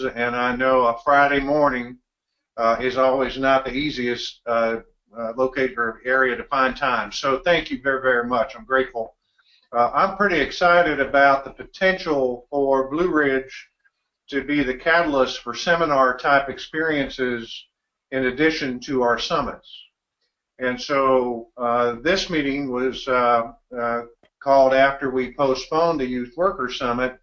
weekends, and I know a Friday morning is always not the easiest locator area to find time. So thank you very, very much. I'm grateful. I'm pretty excited about the potential for Blue Ridge to be the catalyst for seminar type experiences in addition to our summits. And so this meeting was called after we postponed the Youth Worker Summit,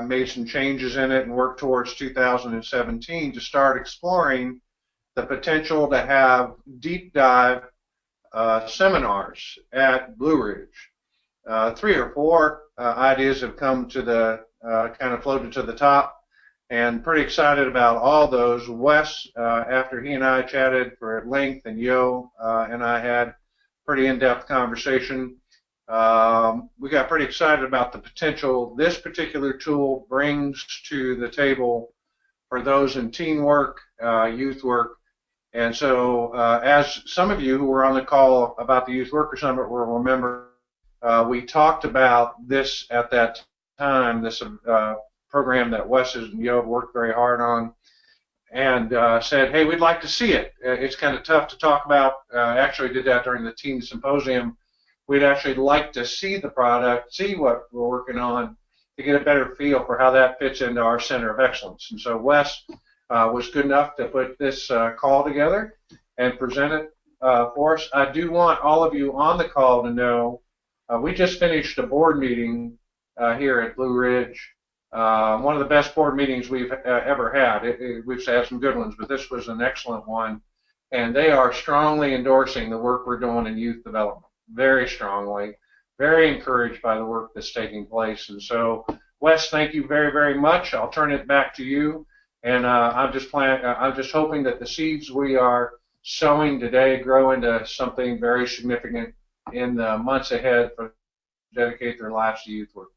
made some changes in it and worked towards 2017 to start exploring the potential to have deep dive seminars at Blue Ridge. 3 or 4 ideas have come to the kind of floated to the top, and pretty excited about all those. Wes, after he and I chatted for at length, and Yo and I had pretty in-depth conversation, we got pretty excited about the potential this particular tool brings to the table for those in teen work, youth work. And so as some of you who were on the call about the Youth Worker Summit will remember, we talked about this at that time, this program that Wes and Yo worked very hard on, and said, hey, we'd like to see it. It's kind of tough to talk about. Actually did that during the Teen Symposium. We'd actually like to see the product, see what we're working on, to get a better feel for how that fits into our Center of Excellence. And so Wes was good enough to put this call together and present it for us. I do want all of you on the call to know we just finished a board meeting here at Blue Ridge. One of the best board meetings we've ever had. We've had some good ones, but this was an excellent one. And they are strongly endorsing the work we're doing in youth development, very strongly, very encouraged by the work that's taking place. And so, Wes, thank you very, very much. I'll turn it back to you. And I'm just hoping that the seeds we are sowing today grow into something very significant in the months ahead for dedicate their lives to youth work.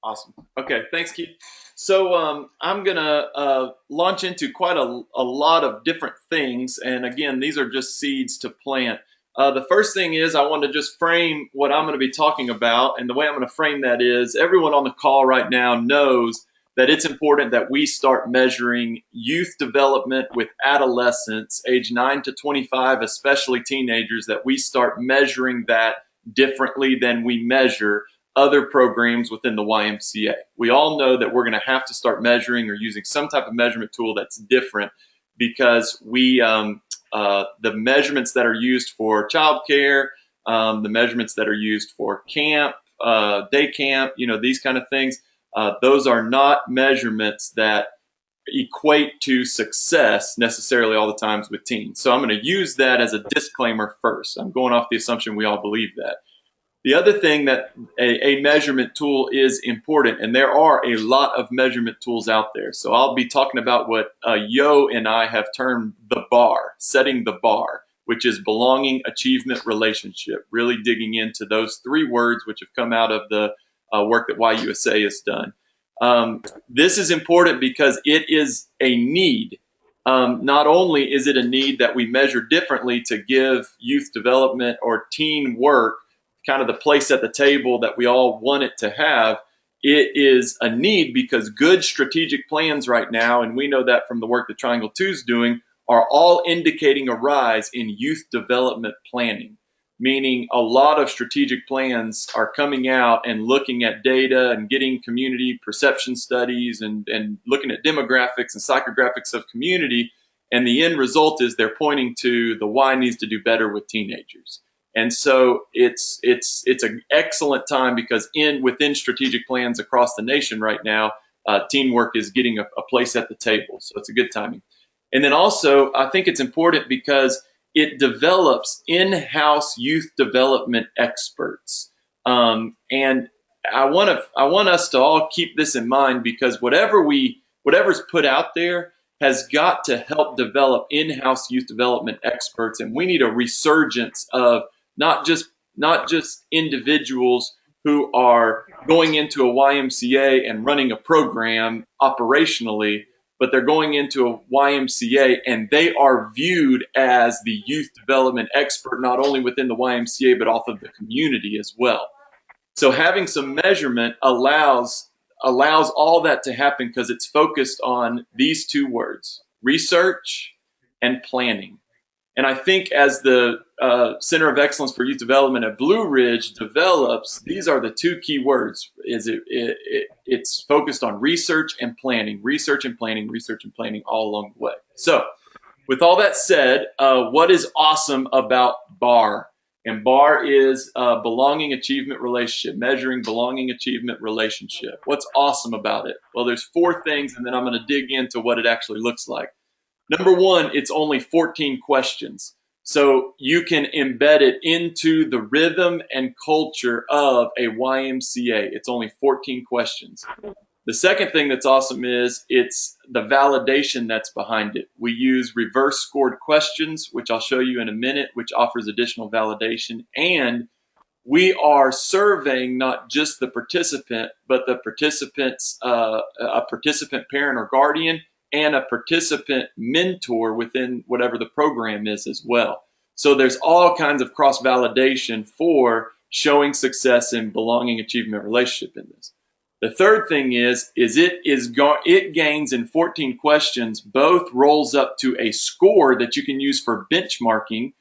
Awesome. Okay, thanks, Keith. So I'm going to launch into quite a lot of different things. And again, these are just seeds to plant. The first thing is I want to just frame what I'm going to be talking about. And the way I'm going to frame that is everyone on the call right now knows that it's important that we start measuring youth development with adolescents, age 9 to 25, especially teenagers, that we start measuring that differently than we measure other programs within the YMCA. We all know that we're going to have to start measuring or using some type of measurement tool that's different because the measurements that are used for childcare, the measurements that are used for camp, day camp, these kind of things, those are not measurements that equate to success necessarily all the times with teens. So I'm going to use that as a disclaimer first. I'm going off the assumption we all believe that. The other thing that a measurement tool is important, and there are a lot of measurement tools out there. So I'll be talking about what Yo and I have termed the bar, setting the bar, which is belonging, achievement, relationship, really digging into those 3 words which have come out of the work that YUSA has done. This is important because it is a need. Not only is it a need that we measure differently to give youth development or teen work kind of the place at the table that we all want it to have, it is a need because good strategic plans right now, and we know that from the work that Triangle2 is doing, are all indicating a rise in youth development planning, meaning a lot of strategic plans are coming out and looking at data and getting community perception studies and looking at demographics and psychographics of community, and the end result is they're pointing to the Y needs to do better with teenagers. And so it's an excellent time because within strategic plans across the nation right now, teen work is getting a place at the table. So it's a good timing. And then also, I think it's important because it develops in-house youth development experts. And I want us to all keep this in mind because whatever's put out there has got to help develop in-house youth development experts. And we need a resurgence of not just individuals who are going into a YMCA and running a program operationally, but they're going into a YMCA and they are viewed as the youth development expert, not only within the YMCA, but also the community as well. So having some measurement allows allows all that to happen because it's focused on these two words, research and planning. And I think as the Center of Excellence for Youth Development at Blue Ridge develops, these are the two key words. It's focused on research and planning, research and planning, research and planning all along the way. So with all that said, what is awesome about BAR? And BAR is belonging achievement relationship, measuring belonging achievement relationship. What's awesome about it? Well, there's 4 things, and then I'm going to dig into what it actually looks like. Number 1, it's only 14 questions. So you can embed it into the rhythm and culture of a YMCA. It's only 14 questions. The second thing that's awesome is it's the validation that's behind it. We use reverse scored questions, which I'll show you in a minute, which offers additional validation. And we are surveying not just the participant, but the participant's a participant parent or guardian and a participant mentor within whatever the program is as well. So there's all kinds of cross validation for showing success in belonging achievement relationship in this. The third thing is it gains in 14 questions, both rolls up to a score that you can use for benchmarking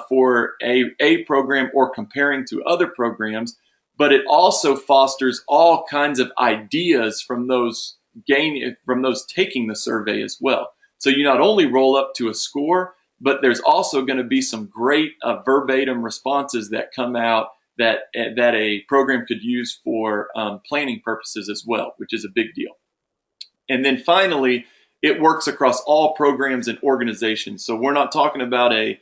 for a program or comparing to other programs, but it also fosters all kinds of ideas from those taking the survey as well. So you not only roll up to a score, but there's also going to be some great verbatim responses that come out that a program could use for planning purposes as well, which is a big deal. And then finally, it works across all programs and organizations. So we're not talking about a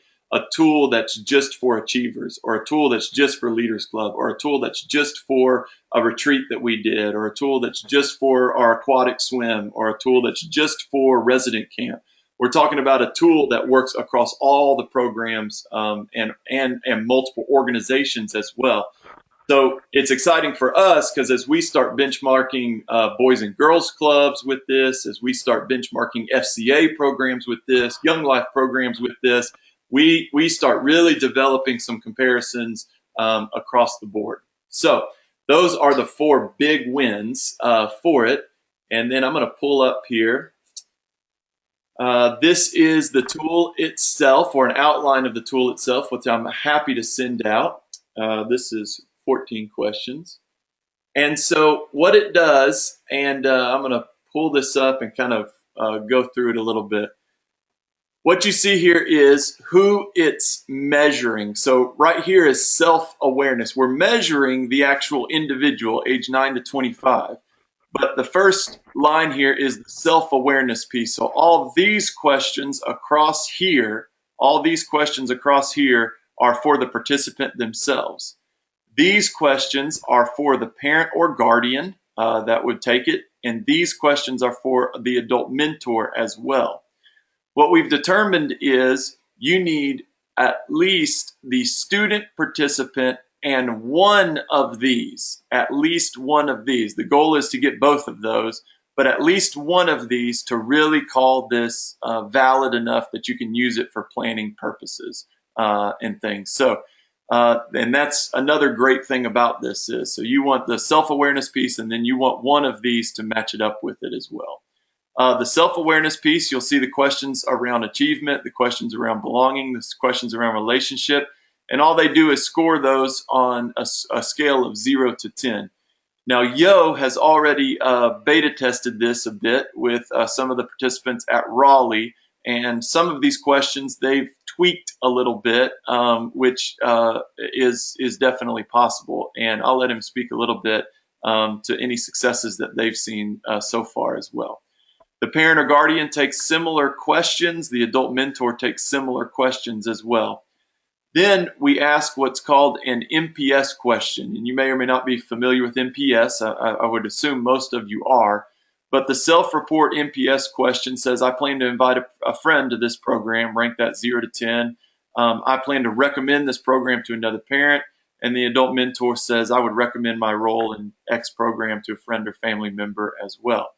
tool that's just for achievers, or a tool that's just for Leaders Club, or a tool that's just for a retreat that we did, or a tool that's just for our aquatic swim, or a tool that's just for resident camp. We're talking about a tool that works across all the programs and multiple organizations as well. So it's exciting for us because as we start benchmarking Boys and Girls Clubs with this, as we start benchmarking FCA programs with this, Young Life programs with this, we start really developing some comparisons across the board. So those are the 4 big wins for it. And then I'm going to pull up here. This is the tool itself, or an outline of the tool itself, which I'm happy to send out. This is 14 questions. And so what it does, and I'm going to pull this up and kind of go through it a little bit. What you see here is who it's measuring. So right here is self-awareness. We're measuring the actual individual, age 9 to 25. But the first line here is the self-awareness piece. So all these questions across here, are for the participant themselves. These questions are for the parent or guardian that would take it, and these questions are for the adult mentor as well. What we've determined is you need at least the student participant and one of these, at least one of these. The goal is to get both of those, but at least one of these to really call this valid enough that you can use it for planning purposes and things. So, and that's another great thing about this is, so you want the self-awareness piece, and then you want one of these to match it up with it as well. The self-awareness piece, you'll see the questions around achievement, the questions around belonging, the questions around relationship, and all they do is score those on a scale of 0 to 10. Now, Yo has already beta tested this a bit with some of the participants at Raleigh, and some of these questions they've tweaked a little bit, which is definitely possible. And I'll let him speak a little bit to any successes that they've seen so far as well. The parent or guardian takes similar questions. The adult mentor takes similar questions as well. Then we ask what's called an MPS question. And you may or may not be familiar with MPS. I would assume most of you are. But the self-report MPS question says, I plan to invite a friend to this program, rank that 0 to 10. I plan to recommend this program to another parent. And the adult mentor says, I would recommend my role in X program to a friend or family member as well.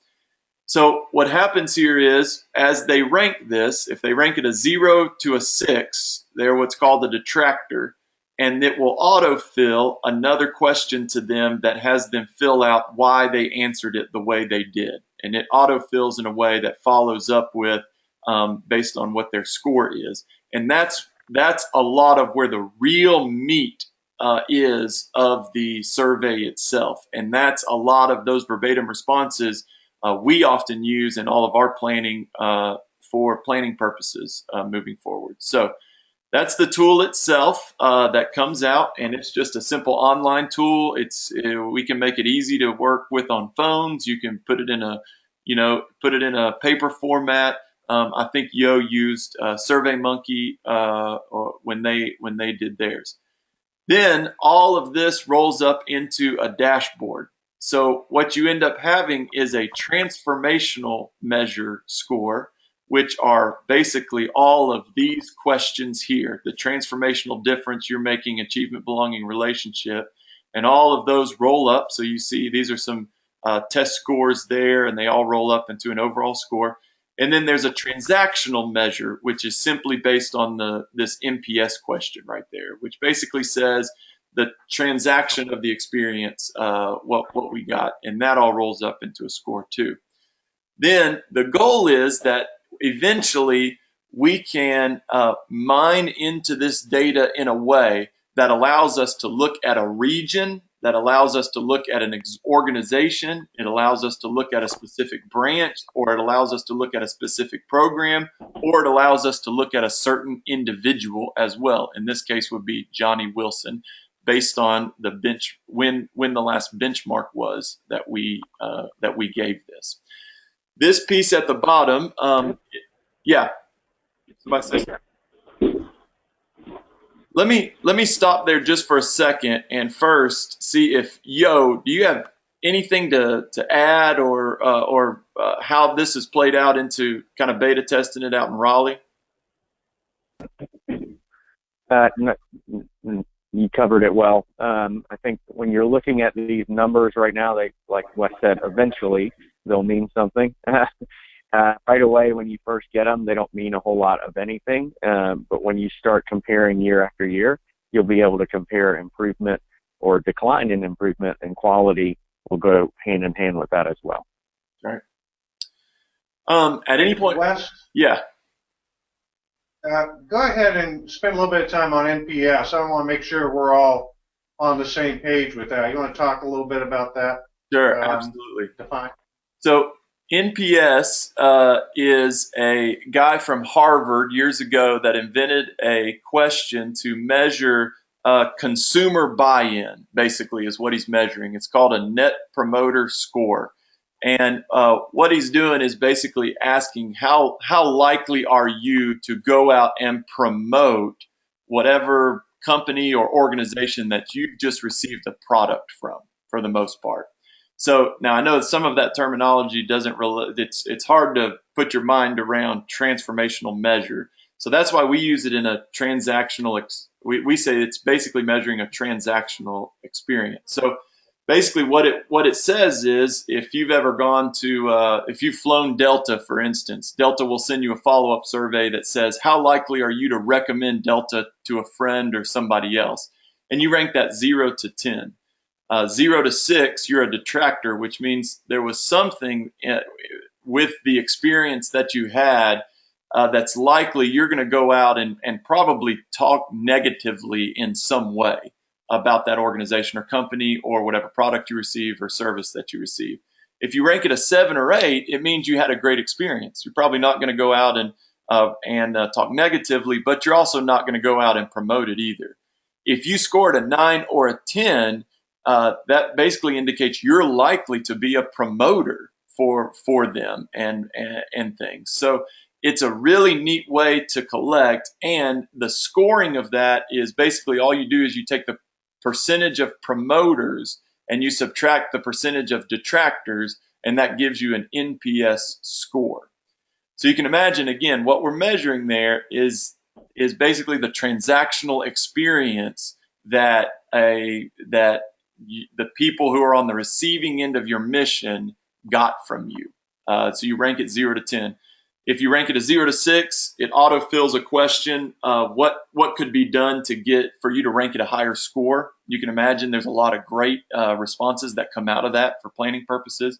So what happens here is, as they rank this, if they rank it a 0 to a 6, they're what's called a detractor. and it will autofill another question to them that has them fill out why they answered it the way they did. And it autofills in a way that follows up with based on what their score is. And that's a lot of where the real meat is of the survey itself. And that's a lot of those verbatim responses we often use in all of our planning for planning purposes moving forward. So that's the tool itself that comes out, and it's just a simple online tool. We can make it easy to work with on phones. You can put it in a paper format. I think Yo used SurveyMonkey when they did theirs. Then all of this rolls up into a dashboard. So what you end up having is a transformational measure score, which are basically all of these questions here, the transformational difference you're making, achievement, belonging, relationship, and all of those roll up. So you see these are some test scores there, and they all roll up into an overall score. And then there's a transactional measure, which is simply based on this NPS question right there, which basically says the transaction of the experience, what we got, and that all rolls up into a score too. Then the goal is that eventually we can mine into this data in a way that allows us to look at a region, that allows us to look at an organization, it allows us to look at a specific branch, or it allows us to look at a specific program, or it allows us to look at a certain individual as well. In this case would be Johnny Wilson, based on the when the last benchmark was that we gave this. This piece at the bottom, yeah. Somebody say. Let me stop there just for a second and first see if Yo, do you have anything to add or how this has played out into kind of beta testing it out in Raleigh? No, you covered it well. I think when you're looking at these numbers right now, they, like Wes said, eventually they'll mean something. Right away, when you first get them, they don't mean a whole lot of anything. But when you start comparing year after year, you'll be able to compare improvement or decline in improvement, and quality will go hand in hand with that as well. Right. At any point, Wes, yeah. Go ahead and spend a little bit of time on NPS. I want to make sure we're all on the same page with that. You want to talk a little bit about that? Sure, absolutely. Define. So NPS is a guy from Harvard years ago that invented a question to measure consumer buy-in, basically, is what he's measuring. It's called a Net Promoter Score. And what he's doing is basically asking how likely are you to go out and promote whatever company or organization that you've just received a product from, for the most part. So now I know some of that terminology doesn't really, it's hard to put your mind around transformational measure. So that's why we use it in a transactional, we say it's basically measuring a transactional experience. So basically what it says is, if you've ever gone to, if you've flown Delta, for instance, Delta will send you a follow-up survey that says, how likely are you to recommend Delta to a friend or somebody else? And you rank that 0 to 10. 0 to 6, you're a detractor, which means there was something with the experience that you had that's likely you're going to go out and probably talk negatively in some way about that organization or company or whatever product you receive or service that you receive. If you rank it a 7 or 8, it means you had a great experience. You're probably not going to go out and talk negatively, but you're also not going to go out and promote it either. If you scored a 9 or a 10, that basically indicates you're likely to be a promoter for them and things. So it's a really neat way to collect, and the scoring of that is basically all you do is you take the percentage of promoters and you subtract the percentage of detractors, and that gives you an NPS score. So you can imagine, again, what we're measuring there is basically the transactional experience that the people who are on the receiving end of your mission got from you. So you rank it 0 to 10. If you rank it a 0 to 6, it autofills a question. What could be done to get for you to rank it a higher score? You can imagine there's a lot of great responses that come out of that for planning purposes.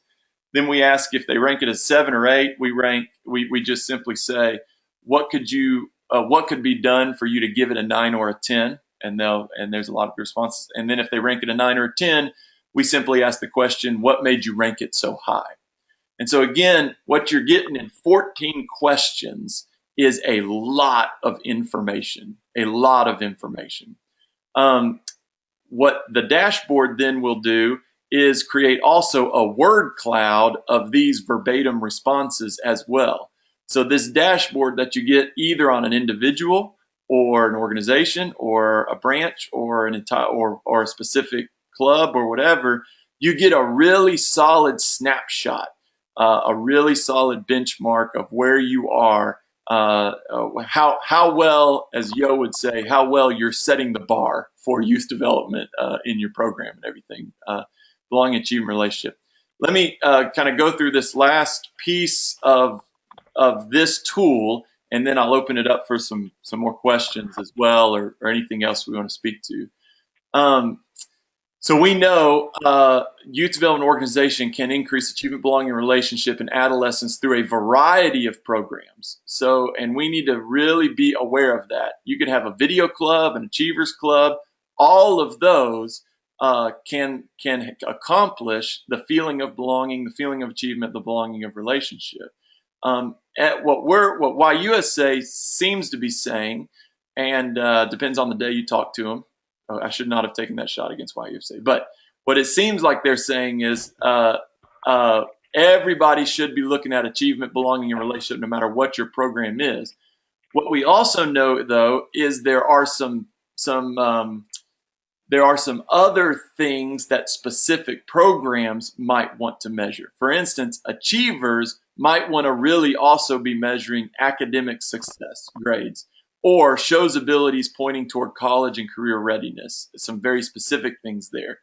Then we ask if they rank it as 7 or 8. We just simply say, what could be done for you to give it a 9 or a 10? And there's a lot of responses. And then if they rank it a 9 or a 10, we simply ask the question, what made you rank it so high? And so again, what you're getting in 14 questions is a lot of information, What the dashboard then will do is create also a word cloud of these verbatim responses as well. So this dashboard that you get either on an individual or an organization or a branch or an entire or a specific club or whatever, you get a really solid snapshot, a really solid benchmark of where you are, how well, as Yo would say, how well you're setting the bar for youth development in your program and everything. Belonging, achievement, relationship. Let me kind of go through this last piece of this tool, and then I'll open it up for some more questions as well, or anything else we want to speak to. So we know youth development organization can increase achievement, belonging, and relationship in adolescents through a variety of programs. So, and we need to really be aware of that. You could have a video club, an achievers club. All of those can accomplish the feeling of belonging, the feeling of achievement, the belonging of relationship. At what YUSA seems to be saying, and depends on the day you talk to them. I should not have taken that shot against YUSA. But what it seems like they're saying is everybody should be looking at achievement, belonging, and relationship no matter what your program is. What we also know, though, is there are some other things that specific programs might want to measure. For instance, achievers might want to really also be measuring academic success grades, or shows abilities pointing toward college and career readiness. Some very specific things there.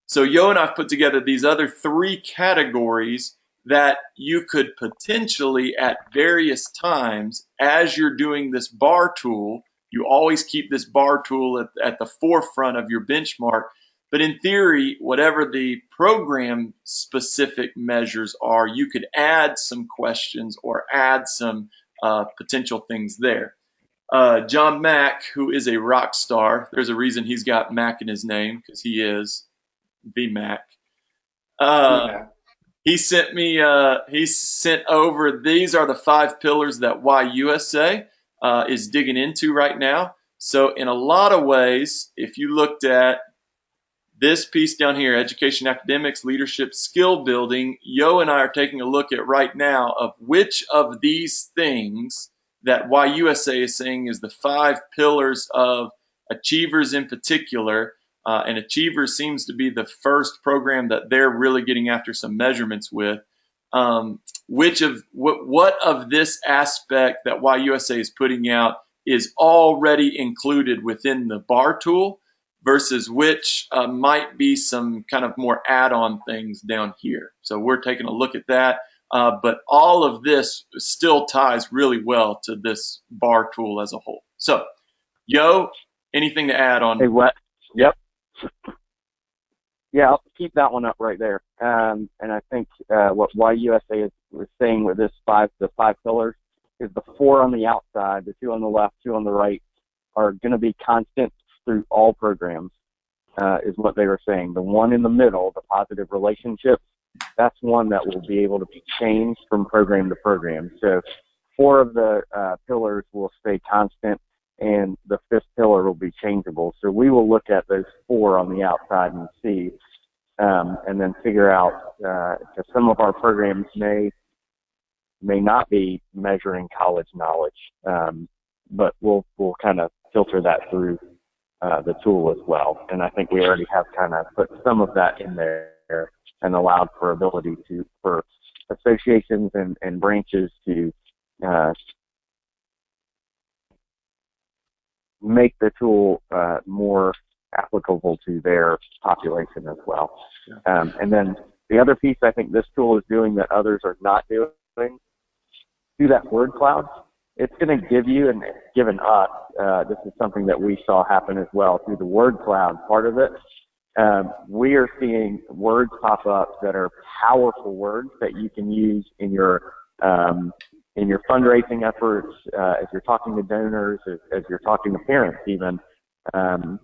So Yo and I've put together these other 3 categories that you could potentially at various times, as you're doing this bar tool, you always keep this bar tool at the forefront of your benchmark. But in theory, whatever the program specific measures are, you could add some questions or add some potential things there. John Mack, who is a rock star, there's a reason he's got Mac in his name, because he is the Mac. He sent me, he sent over, these are the 5 pillars that YUSA is digging into right now. So in a lot of ways, if you looked at this piece down here, education, academics, leadership, skill building, Yo and I are taking a look at right now of which of these things that YUSA is saying is the 5 pillars of achievers in particular, and achievers seems to be the first program that they're really getting after some measurements with. What of this aspect that YUSA is putting out is already included within the bar tool versus which might be some kind of more add-on things down here. So we're taking a look at that. But all of this still ties really well to this bar tool as a whole. So, Yo, anything to add on? Hey, Wes. Yep. Yeah, I'll keep that one up right there. And I think what YUSA was saying with the 5 pillars is the 4 on the outside, the 2 on the left, 2 on the right, are going to be constant through all programs, is what they were saying. The one in the middle, the positive relationships, that's one that will be able to be changed from program to program. So 4 of the pillars will stay constant, and the 5th pillar will be changeable. So we will look at those 4 on the outside and see, and then figure out, because some of our programs may not be measuring college knowledge, but we'll kind of filter that through the tool as well. And I think we already have kind of put some of that in there and allowed for ability for associations and branches to make the tool more applicable to their population as well. And then the other piece I think this tool is doing that others are not doing through that word cloud, it's going to give you, and it's given us, this is something that we saw happen as well through the word cloud part of it. We are seeing words pop up that are powerful words that you can use in your fundraising efforts, as you're talking to donors, as you're talking to parents even. And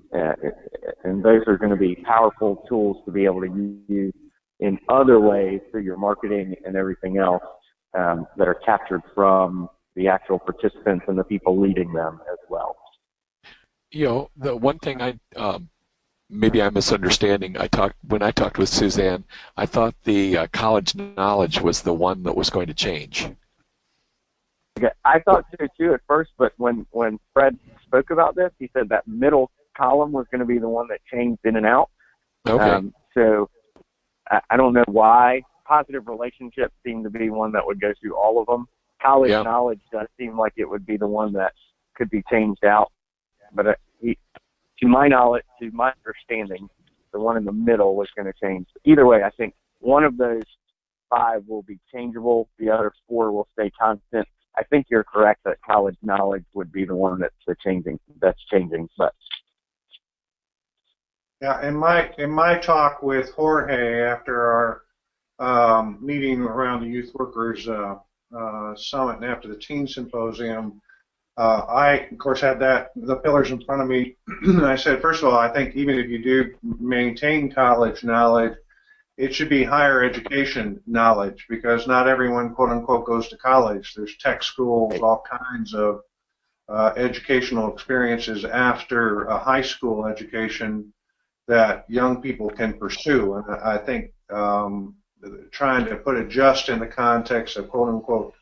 those are going to be powerful tools to be able to use in other ways through your marketing and everything else, that are captured from the actual participants and the people leading them as well. You know, the one thing maybe I'm misunderstanding. When I talked with Suzanne, I thought the college knowledge was the one that was going to change. Okay. I thought so too at first, but when Fred spoke about this, he said that middle column was going to be the one that changed in and out. Okay. So I don't know why. Positive relationships seem to be one that would go through all of them. College knowledge does seem like it would be the one that could be changed out. But to my knowledge, to my understanding, the one in the middle was going to change. Either way, I think one of those 5 will be changeable. The other 4 will stay constant. I think you're correct that college knowledge would be the one that's changing. But yeah, in my talk with Jorge after our meeting around the Youth Workers Summit and after the Teen Symposium, I, of course, had the pillars in front of me. And I said, first of all, I think even if you do maintain college knowledge, it should be higher education knowledge, because not everyone, quote unquote, goes to college. There's tech schools, all kinds of educational experiences after a high school education that young people can pursue. And I think trying to put it just in the context of, quote unquote,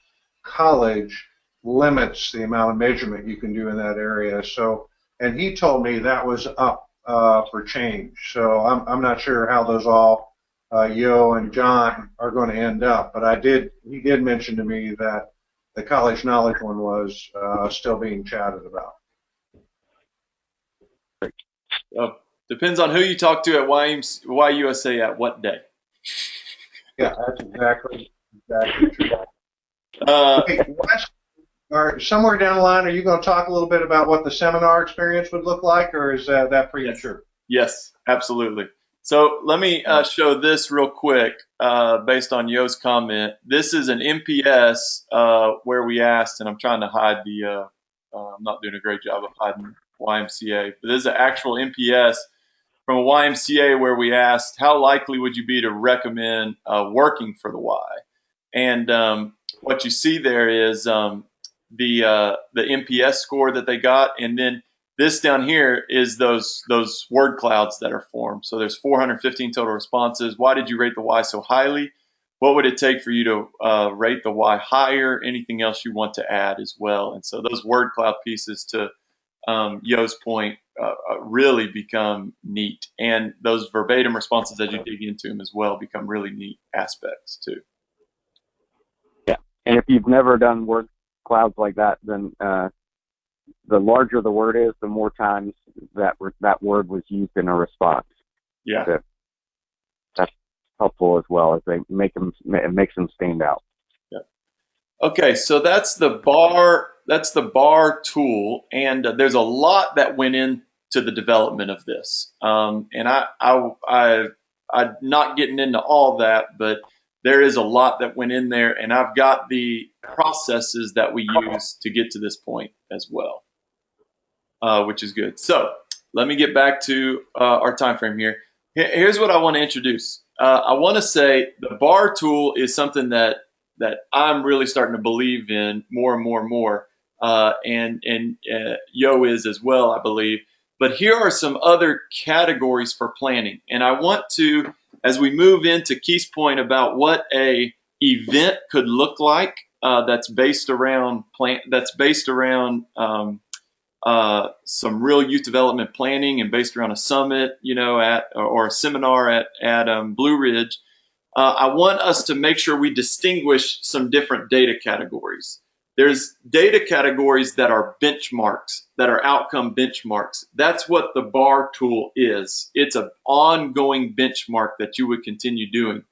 college limits the amount of measurement you can do in that area. So, and he told me that was up for change. So I'm not sure how those all, Yo and John, are going to end up. But he did mention to me that the college knowledge one was still being chatted about. Depends on who you talk to at YUSA at what day. Yeah, that's exactly true. Hey, Wes, or somewhere down the line, are you going to talk a little bit about what the seminar experience would look like, or is that premature? Yes, absolutely. So let me show this real quick based on Yo's comment. This is an MPS where we asked, and I'm trying to hide I'm not doing a great job of hiding YMCA, but this is an actual MPS from a YMCA where we asked, how likely would you be to recommend working for the Y? And what you see there is the MPS score that they got, and then this down here is those word clouds that are formed. So there's 415 total responses. Why did you rate the Y so highly? What would it take for you to rate the Y higher? Anything else you want to add as well? And so those word cloud pieces, to Yo's point, really become neat. And those verbatim responses as you dig into them as well become really neat aspects too. Yeah, and if you've never done word clouds like that, then the larger the word is, the more times that word was used in a response. Yeah. So that's helpful as well, as it makes them stand out. Yeah. Okay, so that's the bar tool, and there's a lot that went into the development of this. And I'm not getting into all that, but there is a lot that went in there, and I've got the processes that we use to get to this point as well, which is good. So let me get back to our time frame here. Here's what I want to introduce. I want to say the bar tool is something that I'm really starting to believe in more and more and more, and Yo is as well, I believe. But here are some other categories for planning, and I want to, as we move into Keith's point about what a event could look like, that's based around some real youth development planning and based around a summit, or a seminar at Blue Ridge. I want us to make sure we distinguish some different data categories. There's data categories that are benchmarks, that are outcome benchmarks. That's what the bar tool is. It's an ongoing benchmark that you would continue doing.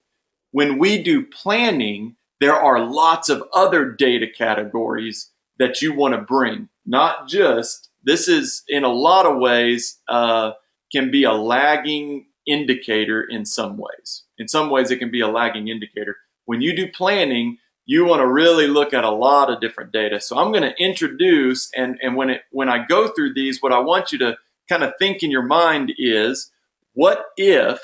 When we do planning, there are lots of other data categories that you want to bring. Not just, this is in a lot of ways can be a lagging indicator in some ways. In some ways it can be a lagging indicator. When you do planning, you want to really look at a lot of different data. So I'm going to introduce, and when I go through these, what I want you to kind of think in your mind is, what if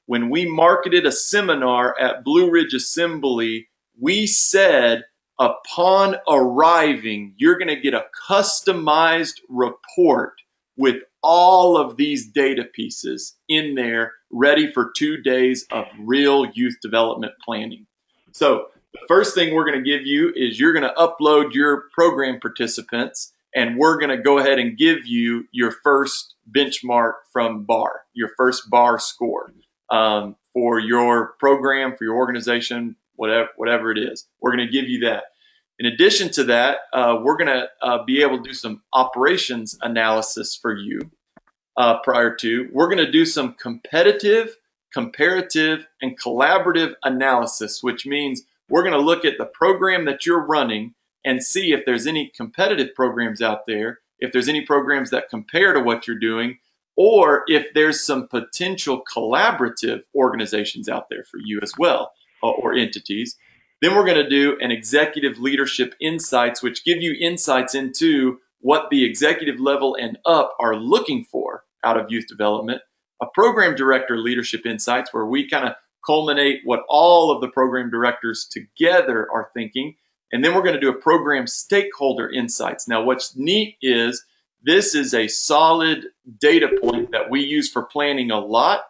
when we marketed a seminar at Blue Ridge Assembly, we said upon arriving, you're going to get a customized report with all of these data pieces in there ready for 2 days of real youth development planning. So the first thing we're going to give you is you're going to upload your program participants, and we're going to go ahead and give you your first benchmark from BAR, your first BAR score for your program, for your organization, whatever it is. We're going to give you that. In addition to that, we're going to be able to do some operations analysis for you prior to. We're going to do some competitive, comparative, and collaborative analysis, which means we're going to look at the program that you're running and see if there's any competitive programs out there, if there's any programs that compare to what you're doing, or if there's some potential collaborative organizations out there for you as well, or entities. Then we're going to do an executive leadership insights, which give you insights into what the executive level and up are looking for out of youth development. A program director leadership insights, where we kind of culminate what all of the program directors together are thinking. And then we're going to do a program stakeholder insights. Now, what's neat is this is a solid data point that we use for planning a lot,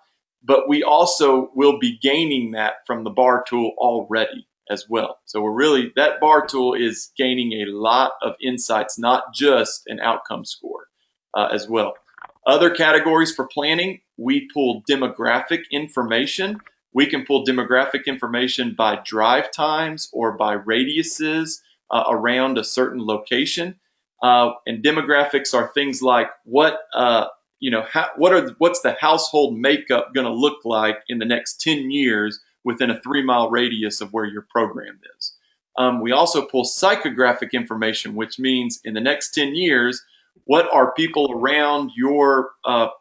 but we also will be gaining that from the BAR tool already as well. So we're really, that BAR tool is gaining a lot of insights, not just an outcome score as well. Other categories for planning, we pull demographic information. We can pull demographic information by drive times or by radiuses around a certain location. And demographics are things like what's the household makeup going to look like in the next 10 years within a 3-mile radius of where your program is. We also pull psychographic information, which means in the next 10 years, what are people around your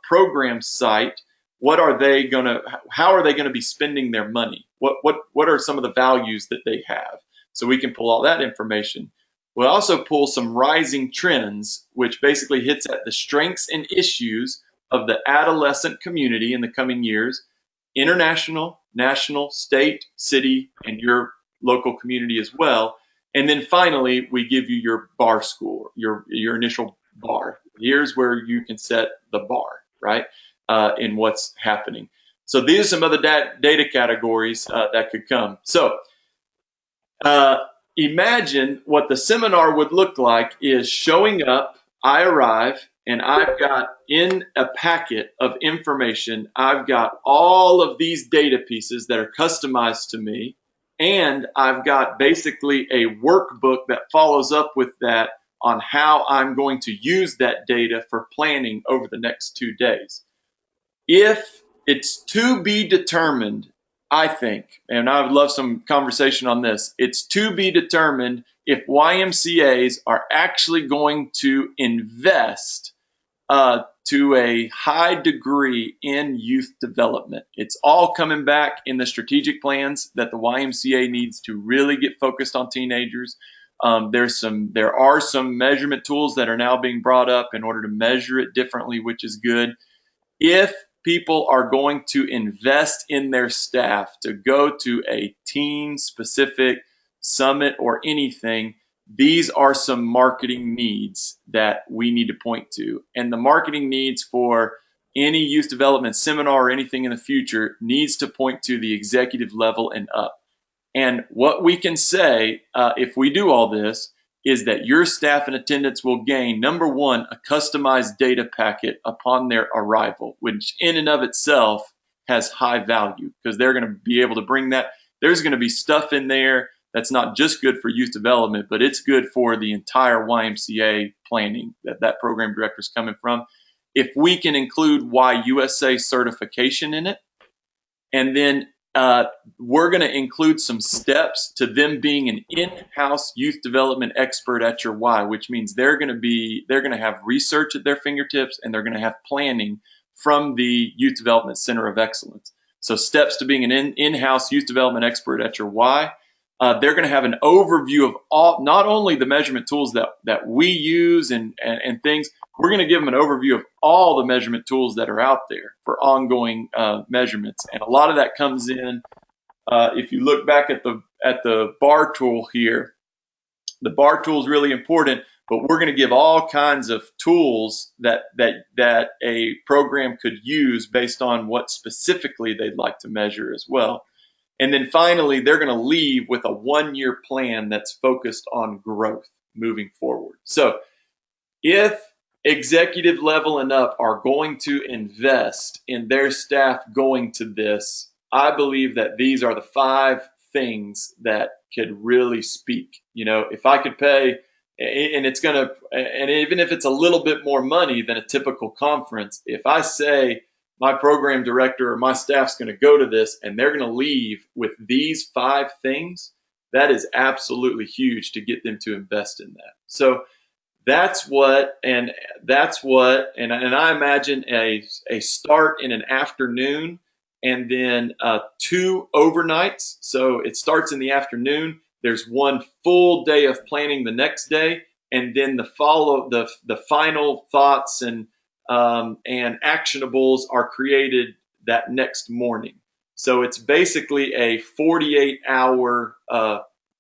program site? How are they going to be spending their money? What are some of the values that they have? So we can pull all that information. We'll also pull some rising trends, which basically hits at the strengths and issues of the adolescent community in the coming years, international, national, state, city, and your local community as well. And then finally, we give you your BAR score, your initial BAR. Here's where you can set the bar, right, in what's happening. So these are some other data categories that could come. So imagine what the seminar would look like is showing up, I arrive, and I've got in a packet of information, I've got all of these data pieces that are customized to me, and I've got basically a workbook that follows up with that on how I'm going to use that data for planning over the next 2 days. If it's to be determined, I think, and I would love some conversation on this, it's to be determined if YMCAs are actually going to invest to a high degree in youth development. It's all coming back in the strategic plans that the YMCA needs to really get focused on teenagers. There are some measurement tools that are now being brought up in order to measure it differently, which is good. If people are going to invest in their staff to go to a team-specific summit or anything, these are some marketing needs that we need to point to. And the marketing needs for any youth development seminar or anything in the future needs to point to the executive level and up. And what we can say, if we do all this, is that your staff and attendants will gain, number one, a customized data packet upon their arrival, which in and of itself has high value because they're going to be able to bring that. There's going to be stuff in there that's not just good for youth development, but it's good for the entire YMCA planning that program director is coming from. If we can include YUSA certification in it, and then we're going to include some steps to them being an in-house youth development expert at your Y, which means they're going to have research at their fingertips, and they're going to have planning from the Youth Development Center of Excellence. So steps to being an in-house youth development expert at your Y. They're going to have an overview of not only the measurement tools that we use and things. We're going to give them an overview of all the measurement tools that are out there for ongoing measurements, and a lot of that comes in. If you look back at the bar tool here, the bar tool is really important, but we're going to give all kinds of tools that a program could use based on what specifically they'd like to measure as well. And then finally, they're going to leave with a 1-year plan that's focused on growth moving forward. So if executive level and up are going to invest in their staff going to this, I believe that these are the 5 things that could really speak. You know, if I could pay, and even if it's a little bit more money than a typical conference, if I say my program director or my staff's going to go to this and they're going to leave with these 5 things, that is absolutely huge to get them to invest in that. So that's what, and I imagine a start in an afternoon and then 2 overnights. So it starts in the afternoon. There's 1 full day of planning the next day, and then the final thoughts and actionables are created that next morning. So it's basically a 48-hour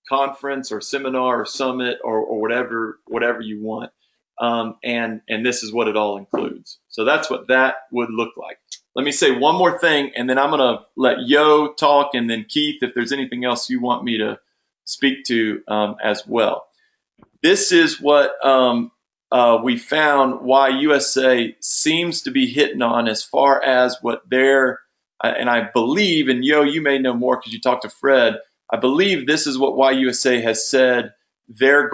conference or seminar or summit or whatever you want. And this is what it all includes. So that's what that would look like. Let me say one more thing, and then I'm going to let Yo talk, and then Keith, if there's anything else you want me to speak to as well. This is what we found why USA seems to be hitting on as far as what they're, and I believe, and Yo, you may know more because you talked to Fred, I believe this is what YUSA has said they're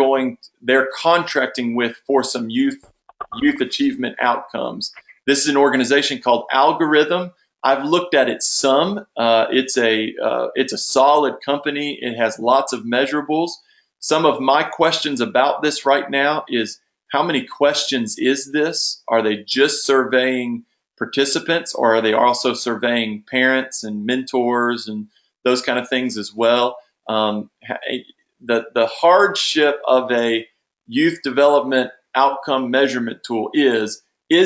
contracting with for some youth achievement outcomes. This is an organization called Algorithm. I've looked at it some. It's a solid company. It has lots of measurables. Some of my questions about this right now is, how many questions is this? Are they just surveying participants, or are they also surveying parents and mentors and those kind of things as well? The hardship of a youth development outcome measurement tool is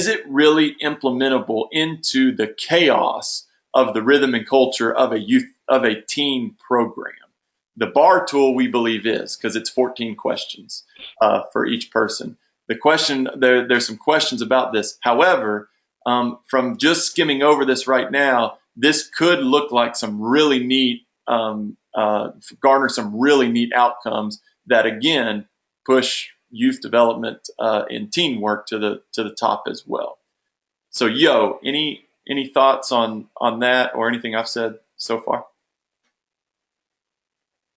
it really implementable into the chaos of the rhythm and culture of a teen program? The bar tool, we believe, is, because it's 14 questions for each person. There's some questions about this. However, from just skimming over this right now, this could look like some really neat, garner some really neat outcomes that, again, push youth development in teen work to the top as well. So, Yo, any thoughts on that or anything I've said so far?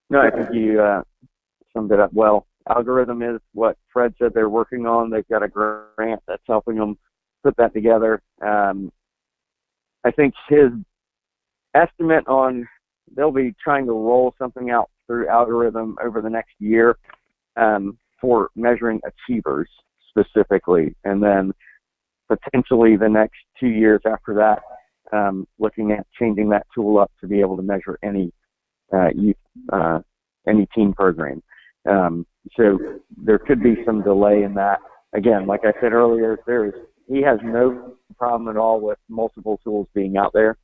No, I think you summed it up well. Algorithm is what Fred said they're working on. They've got a grant that's helping them put that together. I think his estimate on they'll be trying to roll something out through Algorithm over the next year for measuring achievers specifically, and then potentially the next 2 years after that, looking at changing that tool up to be able to measure any teen program. So there could be some delay in that. Again, like I said earlier, he has no problem at all with multiple tools being out there,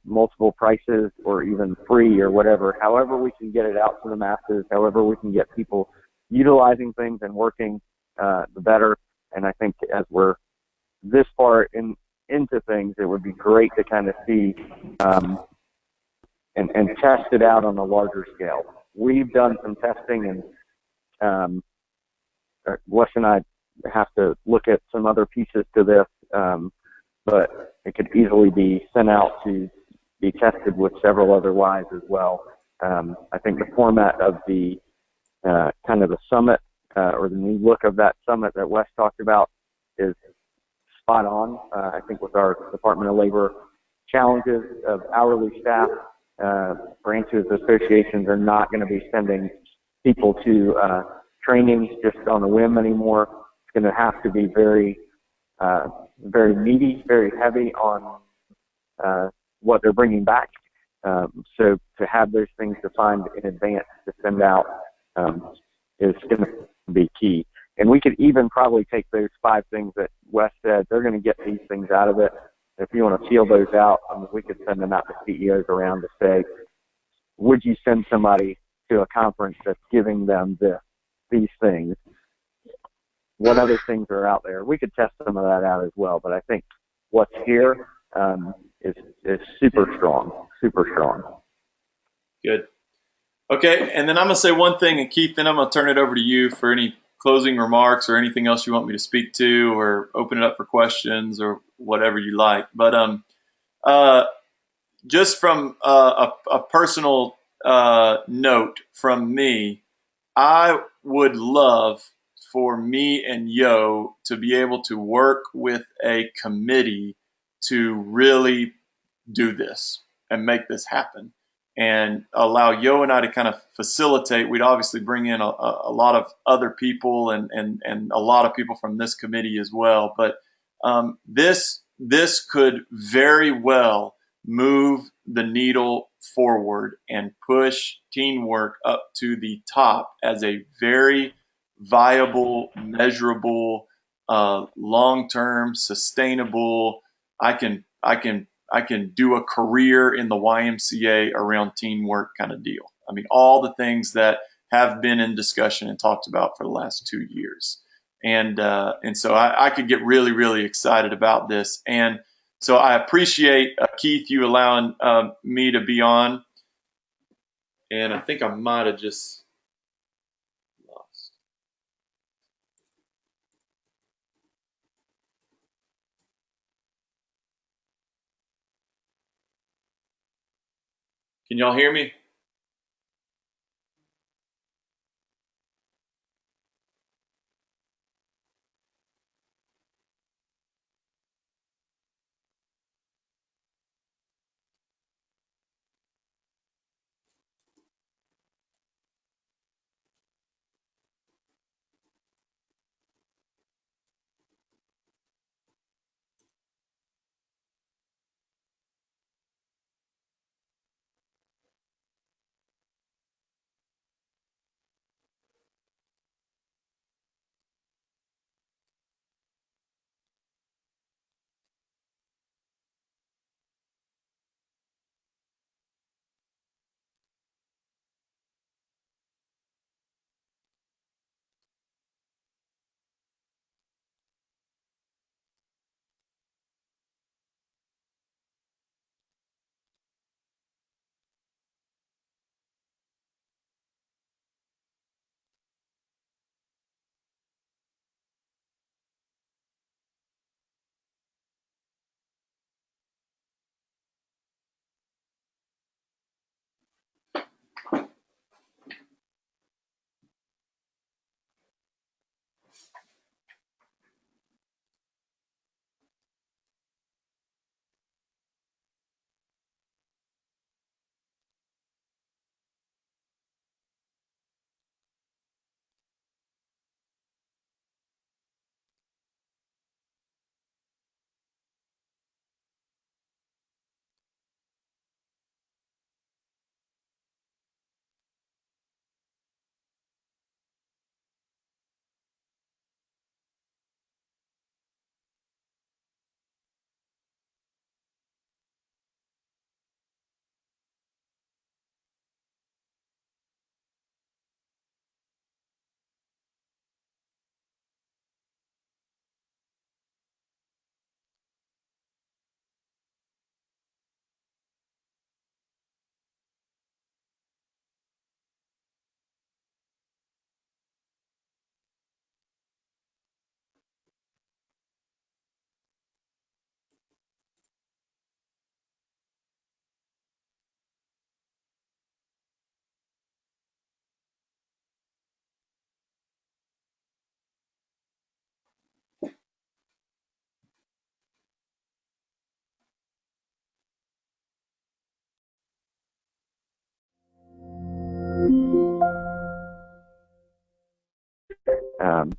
multiple prices or even free or whatever. However we can get it out to the masses, however we can get people utilizing things and working, the better. And I think as we're this far into things, it would be great to kind of see and test it out on a larger scale. We've done some testing, and Wes and I have to look at some other pieces to this, but it could easily be sent out to be tested with several other Ys as well. I think the format of the kind of the summit or the new look of that summit that Wes talked about is spot on. I think with our Department of Labor challenges of hourly staff, branches, associations are not going to be sending people to trainings just on a whim anymore. It's going to have to be very, very meaty, very heavy on what they're bringing back. So to have those things defined in advance to send out is going to be key. And we could even probably take those 5 things that Wes said. They're going to get these things out of it. If you want to feel those out, we could send them out to CEOs around to say, would you send somebody to a conference that's giving them these things? What other things are out there? We could test some of that out as well. But I think what's here is super strong, super strong. Good. Okay, and then I'm going to say one thing, and Keith, then I'm going to turn it over to you for any closing remarks or anything else you want me to speak to, or open it up for questions or whatever you like. But just from a personal note from me, I would love for me and Yo to be able to work with a committee to really do this and make this happen, and allow Yo and I to kind of facilitate. We'd obviously bring in a lot of other people and a lot of people from this committee as well. But this could very well move the needle forward and push teamwork up to the top as a very viable, measurable, long-term, sustainable. I can do a career in the YMCA around teamwork kind of deal. I mean, all the things that have been in discussion and talked about for the last 2 years. And so I could get really, really excited about this. And so I appreciate, Keith, you allowing me to be on. And I think I might have just lost. Can y'all hear me?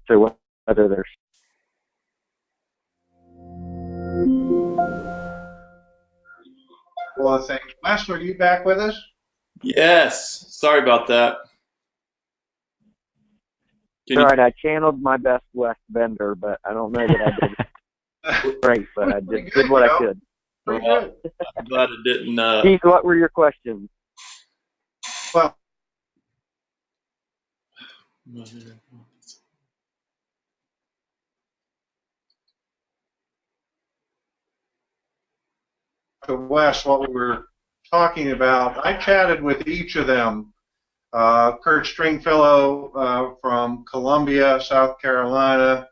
So whether there's Well, thanks. Wes, are you back with us? Yes. Sorry about that. all right, I channeled my best Wes Bender, but I don't know that I did great, but I did what I could. Pretty good. I'm glad it didn't. Keith, what were your questions? Well, to Wes, what we were talking about, I chatted with each of them. Kurt Stringfellow from Columbia, South Carolina,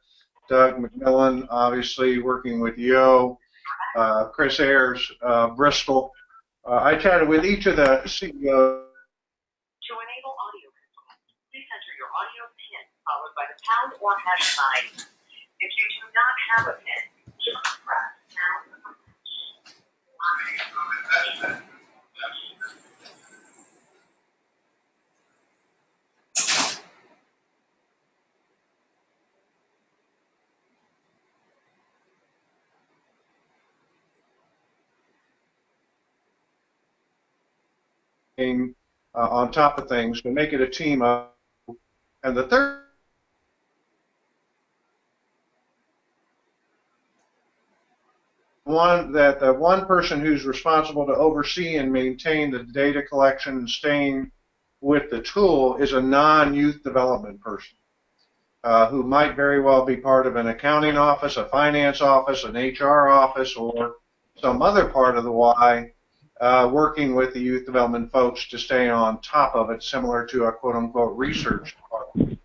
Doug McMillan, obviously working with Yo, Chris Ayers, Bristol. I chatted with each of the CEOs. To enable audio control, please enter your audio PIN followed by the pound or hash sign. If you do not have a PIN, just press pound. On top of things to make it a team up. And the third one, that the one person who's responsible to oversee and maintain the data collection and staying with the tool is a non-youth development person who might very well be part of an accounting office, a finance office, an HR office, or some other part of the Y, working with the youth development folks to stay on top of it, similar to a quote-unquote research department.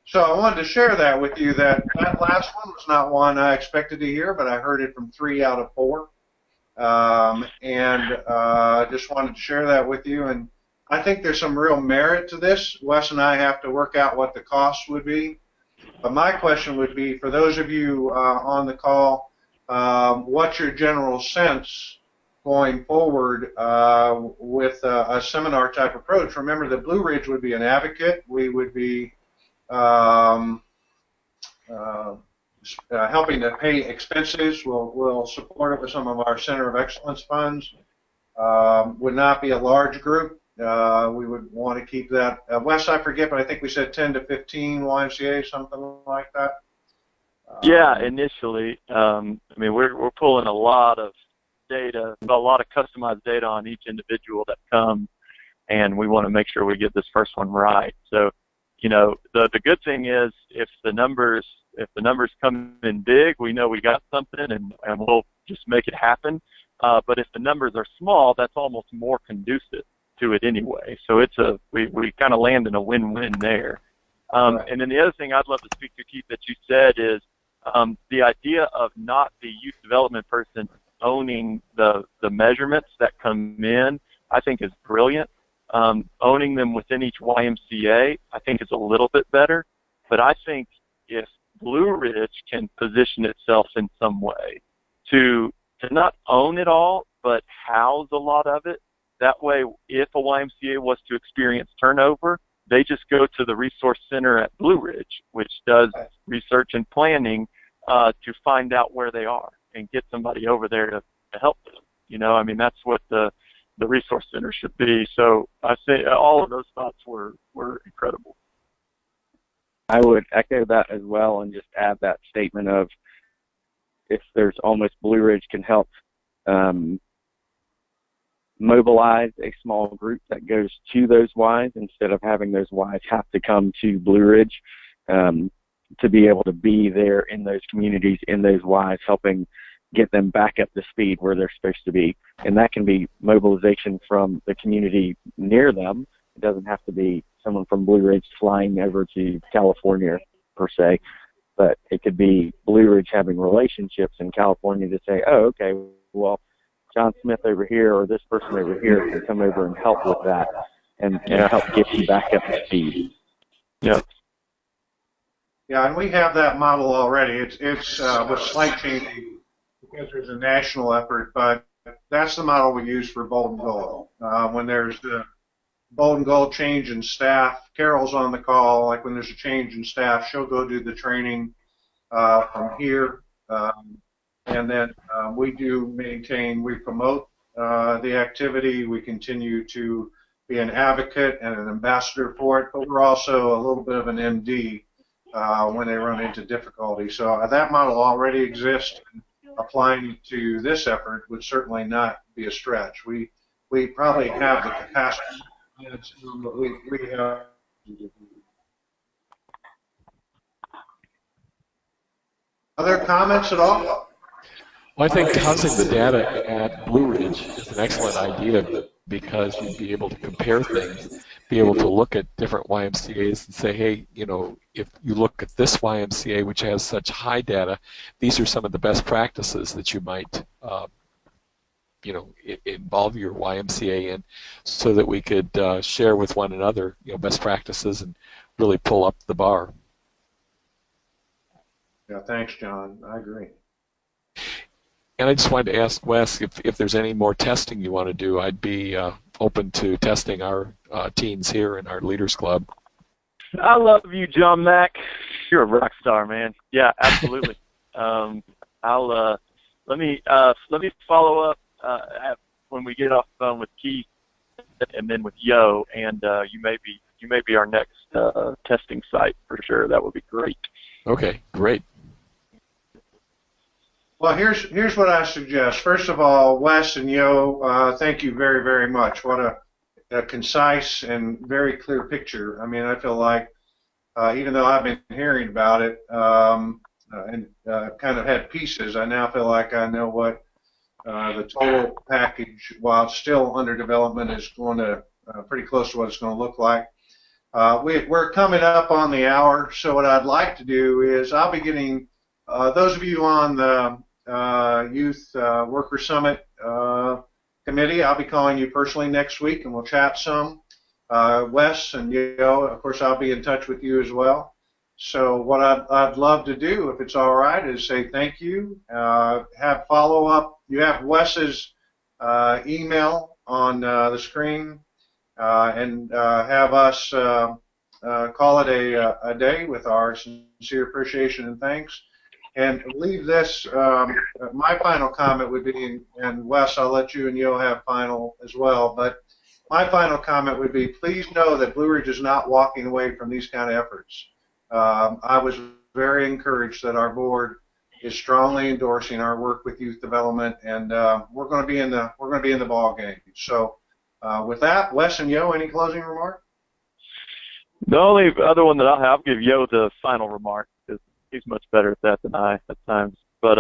So I wanted to share that with you, that last one was not one I expected to hear, but I heard it from 3 out of 4. Just wanted to share that with you. And I think there's some real merit to this. Wes and I have to work out what the cost would be. But my question would be, for those of you on the call, what's your general sense going forward with a seminar type approach? Remember that Blue Ridge would be an advocate. We would be helping to pay expenses. We'll support it with some of our Center of Excellence funds. Would not be a large group. We would want to keep that. Wes, I forget, but I think we said 10 to 15 YMCA, something like that. Yeah, initially. I mean, we're pulling a lot of data, a lot of customized data on each individual that comes, and we want to make sure we get this first one right. So, you know, the good thing is if the numbers come in big, we know we got something, and we'll just make it happen. But if the numbers are small, that's almost more conducive to it anyway. So we kind of land in a win-win there. Right. And then the other thing I'd love to speak to, Keith, that you said is the idea of not the youth development person owning the measurements that come in, I think is brilliant. Owning them within each YMCA, I think is a little bit better. But I think if Blue Ridge can position itself in some way to not own it all, but house a lot of it, that way if a YMCA was to experience turnover, they just go to the resource center at Blue Ridge, which does research and planning to find out where they are and get somebody over there to help them. You know, I mean, that's what the resource center should be. So I say all of those thoughts were incredible. I would echo that as well and just add that statement of if there's almost Blue Ridge can help mobilize a small group that goes to those Ys instead of having those Ys have to come to Blue Ridge to be able to be there in those communities, in those Ys, helping get them back up to speed where they're supposed to be. And that can be mobilization from the community near them. It doesn't have to be someone from Blue Ridge flying over to California per se, but it could be Blue Ridge having relationships in California to say, oh, okay, well, John Smith over here or this person over here can come over and help with that and help get you back up to speed. Yeah. Yeah, and we have that model already. It's with slight changing because there's a national effort, but that's the model we use for Bolton Gold. When there's the Golden Goal change in staff, Carol's on the call. Like when there's a change in staff, she'll go do the training from here. And then we promote the activity. We continue to be an advocate and an ambassador for it, but we're also a little bit of an MD when they run into difficulty. So that model already exists. Applying it to this effort would certainly not be a stretch. We probably have the capacity, but we have. Other comments at all? Well, I think housing the data at Blue Ridge is an excellent idea because you'd be able to compare things, be able to look at different YMCA's and say, hey, you know, if you look at this YMCA which has such high data, these are some of the best practices that you might, you know, involve your YMCA in, so that we could share with one another, you know, best practices and really pull up the bar. Yeah, thanks, John. I agree. And I just wanted to ask Wes if there's any more testing you want to do. I'd be open to testing our teens here in our Leaders Club. I love you, John Mack. You're a rock star, man. Yeah, absolutely. Let me follow up when we get off the phone with Keith and then with Yo, and you may be our next testing site for sure. That would be great. Okay, great. Well, here's what I suggest. First of all, Wes and Yo, thank you very, very much. What a concise and very clear picture. I mean, I feel like even though I've been hearing about it and kind of had pieces, I now feel like I know what the total package, while it's still under development, is going to pretty close to what it's going to look like. We're coming up on the hour, so what I'd like to do is I'll be getting those of you on the Youth Worker Summit Committee, I'll be calling you personally next week and we'll chat some. Wes and Yo, of course, I'll be in touch with you as well. So what I'd love to do, if it's all right, is say thank you, have follow-up. You have Wes's email on the screen, and have us call it a day with our sincere appreciation and thanks. And leave this, my final comment would be, and Wes, I'll let you and Yo have final as well, but my final comment would be, please know that Blue Ridge is not walking away from these kind of efforts. I was very encouraged that our board is strongly endorsing our work with youth development, and we're going to be in the ball game. So with that, Wes and Yo, any closing remark? The only other one that I'll give Yo the final remark, because he's much better at that than I at times. But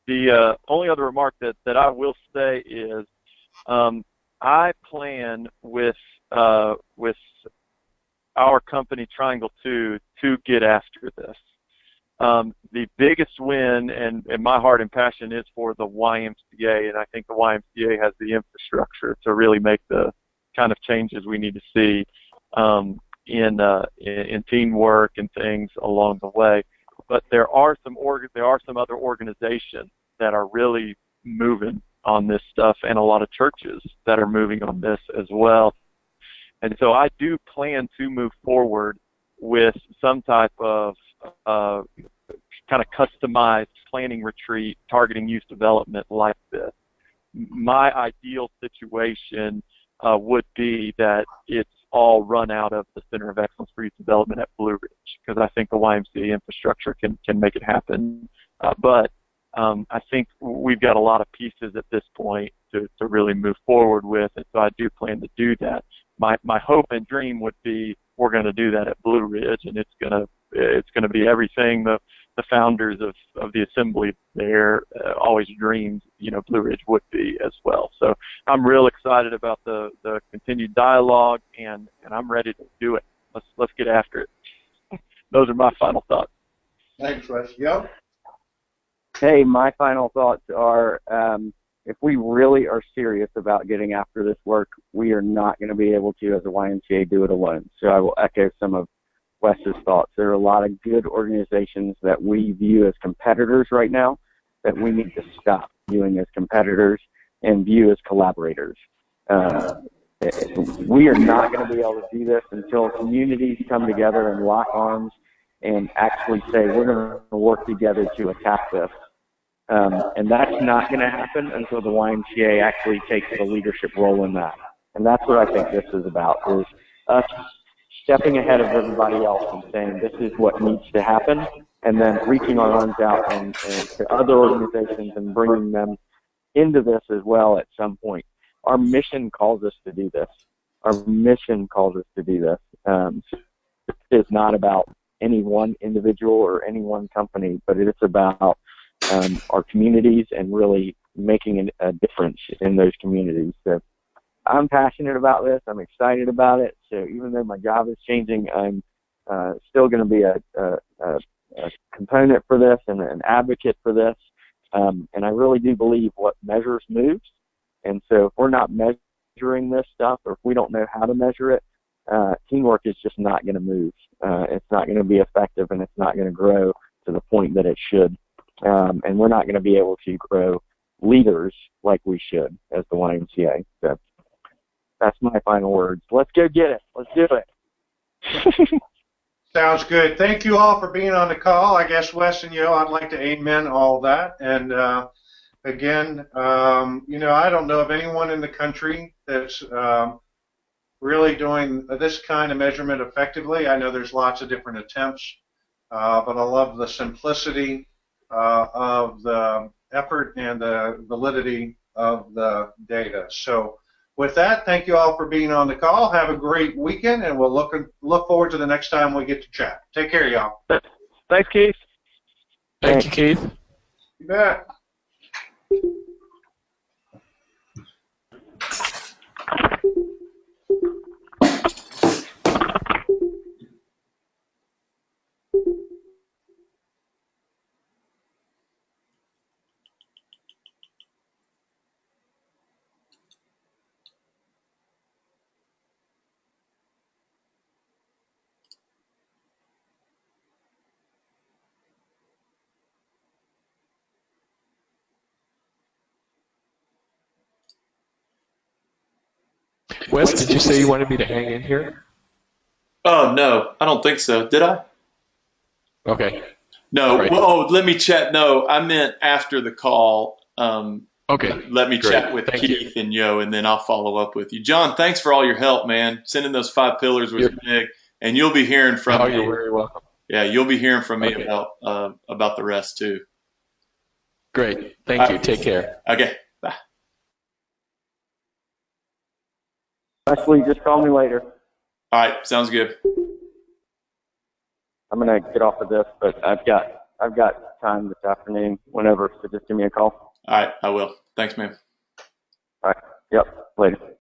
the only other remark that I will say is I plan with our company Triangle2 to get after this. The biggest win, and my heart and passion, is for the YMCA, and I think the YMCA has the infrastructure to really make the kind of changes we need to see in teamwork and things along the way. But there are some other organizations that are really moving on this stuff, and a lot of churches that are moving on this as well. And so I do plan to move forward with some type of kind of customized planning retreat targeting youth development like this. My ideal situation would be that it's all run out of the Center of Excellence for Youth Development at Blue Ridge, because I think the YMCA infrastructure can make it happen. But I think we've got a lot of pieces at this point to really move forward with, and so I do plan to do that. My hope and dream would be we're going to do that at Blue Ridge, and it's going to be everything the founders of the assembly there always dreamed, Blue Ridge would be as well. So I'm real excited about the continued dialogue, and I'm ready to do it. Let's get after it. Those are my final thoughts. Thanks, Wes. Yo? Hey, my final thoughts are, if we really are serious about getting after this work, we are not going to be able to, as a YMCA, do it alone. So I will echo some of Wes's thoughts. There are a lot of good organizations that we view as competitors right now that we need to stop viewing as competitors and view as collaborators. we are not going to be able to do this until communities come together and lock arms and actually say we're going to work together to attack this. And that's not going to happen until the YMCA actually takes the leadership role in that. And that's what I think this is about, is us stepping ahead of everybody else and saying this is what needs to happen, and then reaching our arms out and to other organizations and bringing them into this as well at some point. Our mission calls us to do this. Our mission calls us to do this. It's not about any one individual or any one company, but it's about our communities and really making a difference in those communities. So I'm passionate about this. I'm excited about it. So even though my job is changing, I'm still going to be a component for this and an advocate for this. And I really do believe what measures moves. And so if we're not measuring this stuff, or if we don't know how to measure it, teamwork is just not going to move. It's not going to be effective, and it's not going to grow to the point that it should. And we're not going to be able to grow leaders like we should as the YMCA. So that's my final words. Let's go get it. Let's do it. Sounds good. Thank you all for being on the call. I guess, Wes and Yo, I'd like to amen all that. And again, I don't know of anyone in the country that's really doing this kind of measurement effectively. I know there's lots of different attempts, but I love the simplicity of the effort and the validity of the data. So with that, thank you all for being on the call. Have a great weekend, and we'll look forward to the next time we get to chat. Take care, y'all. Thanks, Keith. Thank you, Keith. You bet. Wes, did you say you wanted me to hang in here? Oh, no, I don't think so. Did I? Okay. No. Right. Well, let me chat. No, I meant after the call. Okay. Let me Great. chat with Thank Keith and Yo, and then I'll follow up with you. John, thanks for all your help, man. Sending those 5 pillars was big, and you'll be hearing from me. You're very welcome. Yeah, you'll be hearing from me Okay. about the rest too. Great. Thank you. Take care. Okay. Bye. Leslie, just call me later. All right. Sounds good. I'm going to get off of this, but I've got time this afternoon, whenever, so just give me a call. All right. I will. Thanks, man. All right. Yep. Later.